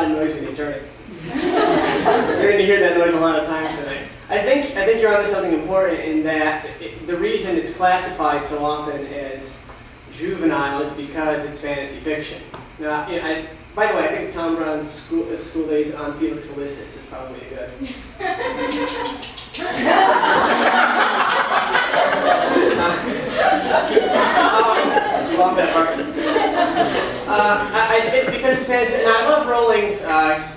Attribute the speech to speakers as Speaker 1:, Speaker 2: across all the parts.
Speaker 1: lot of noise when you turn it. You're going to hear that noise a lot of times tonight. I think you're onto something important in that the reason it's classified so often as juvenile is because it's fantasy fiction. Now, by the way, I think Tom Brown's school days on Felix Felicis is probably good. Love that part. I think because it's fantasy, and I love Rowling's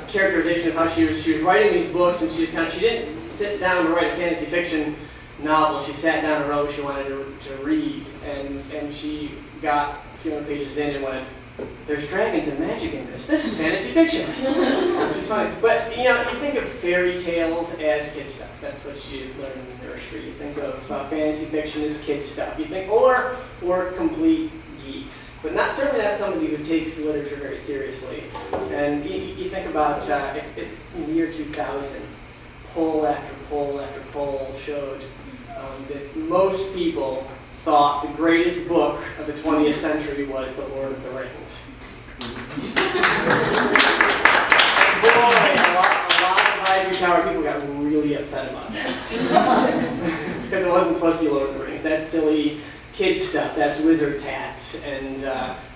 Speaker 1: characterization of how she was writing these books, and she didn't sit down to write a fantasy fiction novel. She sat down and wrote what she wanted to read, and she got a few hundred pages in and went, "There's dragons and magic in this. This is fantasy fiction," which is fine. But you think of fairy tales as kid stuff. That's what you learn in the nursery. You think of fantasy fiction as kid stuff. You think or complete geeks, but certainly not somebody who takes literature very seriously. And you think about in the year 2000, poll after poll after poll showed that most people thought the greatest book of the 20th century was The Lord of the Rings. Boy, a lot of Ivory Tower people got really upset about that. Because it wasn't supposed to be Lord of the Rings. That's silly kid stuff. That's wizards' hats and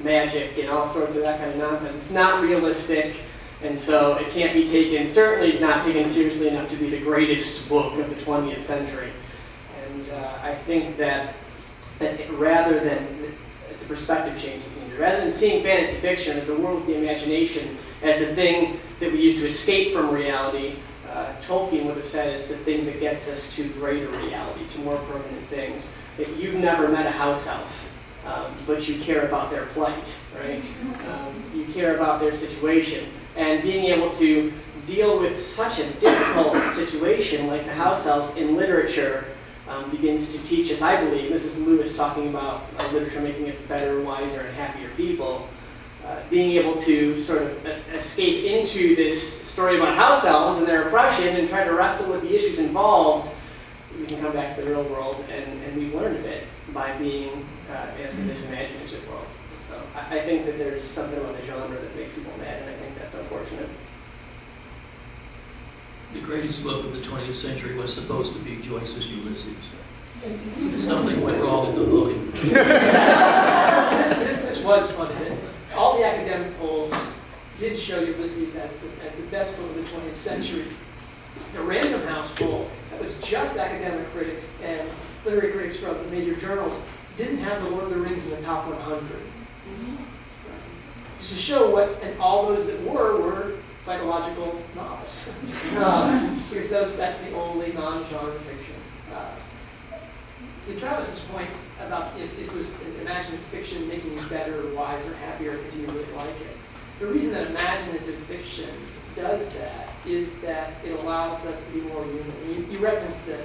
Speaker 1: magic and all sorts of that kind of nonsense. It's not realistic, and so it can't be taken, certainly not taken seriously enough to be the greatest book of the 20th century. And I think that rather than, it's a perspective change that's needed. Rather than seeing fantasy fiction as the world of the imagination as the thing that we use to escape from reality, Tolkien would have said it's the thing that gets us to greater reality, to more permanent things. That you've never met a house elf, but you care about their plight, right? You care about their situation. And being able to deal with such a difficult situation like the house elves in literature begins to teach us, I believe, this is Lewis talking about literature making us better, wiser, and happier people, being able to sort of escape into this story about house elves and their oppression and try to wrestle with the issues involved. We can come back to the real world, and we learn a bit by being in this imaginative world. So I think that there's something about the genre that makes people mad, and I think that's unfortunate.
Speaker 2: The greatest book of the 20th century was supposed to be Joyce's Ulysses. Something went wrong in the voting.
Speaker 3: This was fun. All the academic polls did show Ulysses as the best book of the 20th century. The Random House poll, that was just academic critics and literary critics from the major journals, didn't have The Lord of the Rings in the top 100. Just to show what, and all those that were psychological novels. Because that's the only non-genre fiction. To Travis's point about if this was imaginative fiction making you better, wiser, happier, if you really like it. The reason that imaginative fiction does that is that it allows us to be more human. You referenced that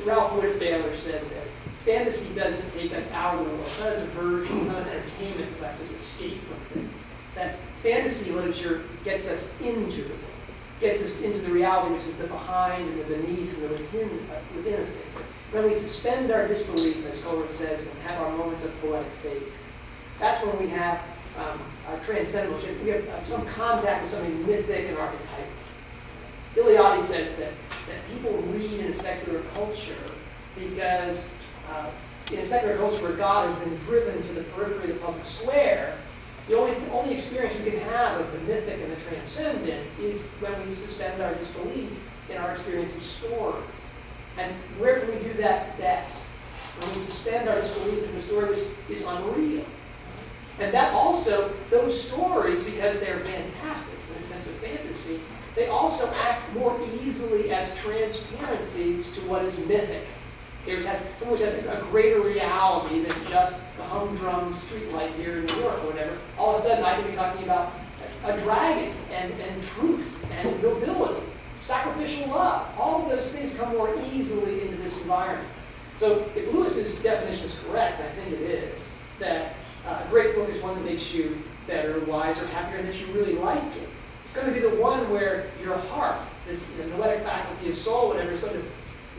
Speaker 3: Ralph Whittaker said that fantasy doesn't take us out of the world. It's not a diversion, it's not an entertainment that lets us escape from things. That fantasy literature gets us into the world, gets us into the reality, which is the behind and the beneath and the within of things. When we suspend our disbelief, as Coleridge says, and have our moments of poetic faith, that's when we have our transcendental, we have some contact with something mythic and archetypal. Eliade says that people read in a secular culture because in a secular culture where God has been driven to the periphery of the public square, the only experience we can have of the mythic and the transcendent is when we suspend our disbelief in our experience of story. And where can we do that best? When we suspend our disbelief in the story which is unreal. And that also, those stories, because they're fantastic in the sense of fantasy, they also act more easily as transparencies to what is mythic. Something which has a greater reality than just the humdrum streetlight here in New York or whatever. All of a sudden I can be talking about a dragon and truth and nobility, sacrificial love. All of those things come more easily into this environment. So if Lewis's definition is correct, I think it is, that a great book is one that makes you better, wiser, happier, and that you really like it. It's going to be the one where your heart, this noetic faculty of soul, whatever, is going to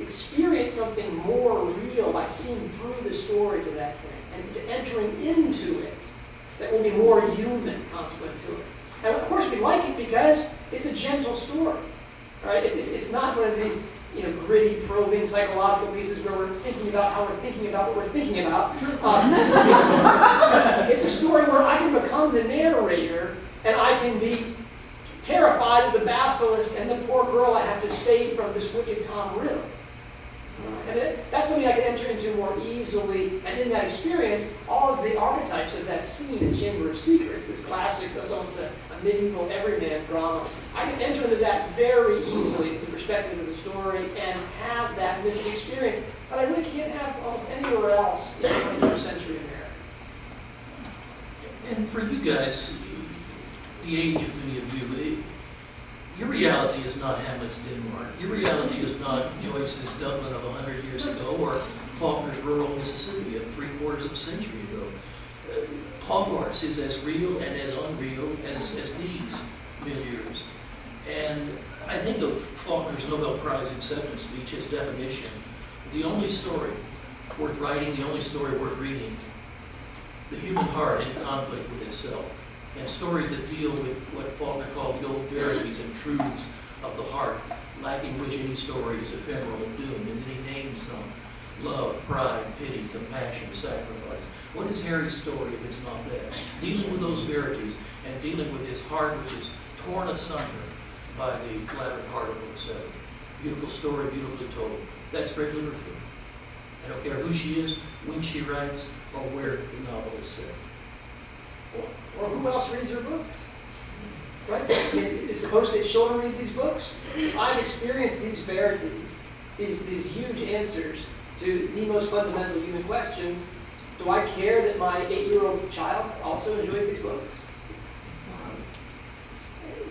Speaker 3: experience something more real by seeing through the story to that thing and entering into it that will be more human consequent to it. And of course we like it because it's a gentle story, right? It's not one of these, gritty, probing, psychological pieces where we're thinking about how we're thinking about what we're thinking about. It's a story where I can become the narrator, and I can be terrified of the basilisk and the poor girl I have to save from this wicked Tom Riddle. And that's something I can enter into more easily, and in that experience, all of the archetypes of that scene in Chamber of Secrets, this classic, that's almost a medieval everyman drama, I can enter into that very easily from the perspective of the story and have that mythic experience that I really can't have almost anywhere else in 21st century America.
Speaker 2: And for you guys, the age of many of you, your reality is not Hamlet's Denmark. Your reality is not Joyce's Dublin of 100 years ago or Faulkner's rural Mississippi of 3/4 of a century ago. Hogwarts is as real and as unreal as these milieus. And I think of Faulkner's Nobel Prize acceptance speech, his definition, the only story worth writing, the only story worth reading, the human heart in conflict with itself. And stories that deal with what Faulkner called the old verities and truths of the heart, lacking which any story is ephemeral and doomed. And then he names some: love, pride, pity, compassion, sacrifice. What is Harry's story if it's not that? Dealing with those verities and dealing with his heart, which is torn asunder by the latter part of book 7. Beautiful story, beautifully told. That's great literature. I don't care who she is, when she writes, or where the novel is set.
Speaker 3: Or who else reads her books? Right? It's supposed that children read these books. I've experienced these verities, these huge answers to the most fundamental human questions. Do I care that my 8-year-old child also enjoys these books?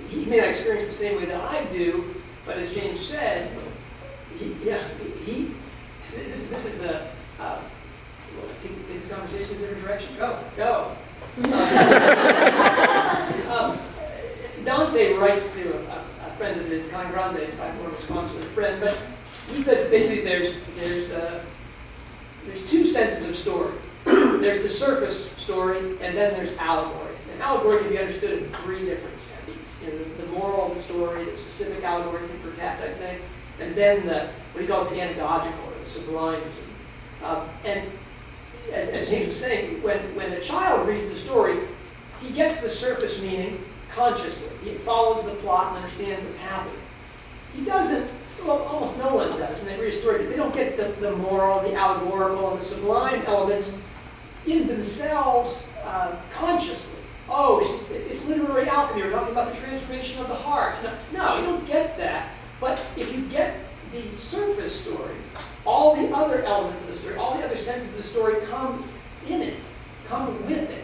Speaker 3: He may not experience the same way that I do, but as James said, this is a take this conversation in a different direction. Go. Dante writes to a friend of his, Con Grande, in fact, more responsible friend, but he says basically there's two senses of story. There's the surface story, and then there's allegory. And allegory can be understood in 3 different senses. The moral of the story, the specific allegory, tit for tat type thing, and then what he calls the anagogical, or the sublime. And as James was saying, when a child reads the story, he gets the surface meaning consciously. He follows the plot and understands what's happening. He doesn't, well, almost no one does when they read a story. They don't get the moral, the allegorical, and the sublime elements in themselves consciously. Oh, it's literary alchemy. We're talking about the transformation of the heart. No, you don't get that. But if you get the surface story, all the other elements of the story, all the other senses of the story come in it, come with it.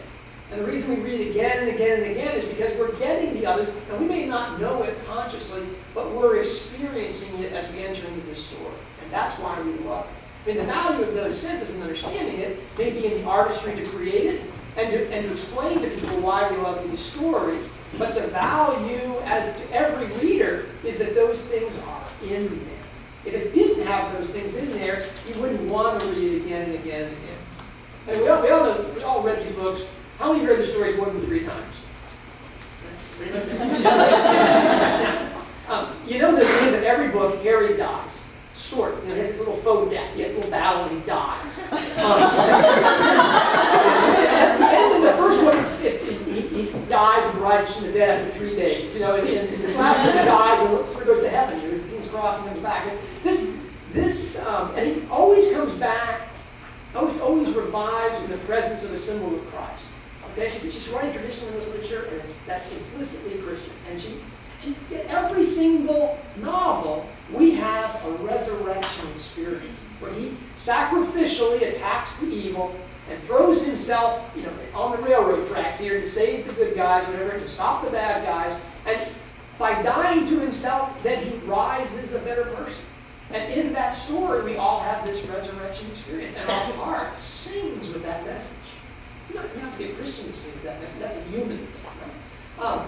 Speaker 3: And the reason we read again and again and again is because we're getting the others, and we may not know it consciously, but we're experiencing it as we enter into this story. And that's why we love it. I mean, the value of those senses and understanding it may be in the artistry to create it and to explain to people why we love these stories, but the value as to every reader is that those things are in there. If it didn't have those things in there, you wouldn't want to read it again and again and again. And we all read these books. How many read the stories more than 3 times? You know that at the end of every book, Harry dies. Sort of. He has this little faux death. He has a little battle and he dies. At the end of the first book, he dies and rises from the dead after 3 days. In the last book, he dies and sort of goes to heaven. He goes to King's Cross and comes back. And he always comes back, always revives in the presence of a symbol of Christ. Okay, she's writing traditional English literature, and that's implicitly Christian. And in every single novel, we have a resurrection experience where he sacrificially attacks the evil and throws himself, on the railroad tracks here to save the good guys, whatever, to stop the bad guys. And by dying to himself, then he rises a better person. And in that story, we all have this resurrection experience, and our heart sings with that message. You don't have to be a Christian to sing with that message. That's a human thing, right?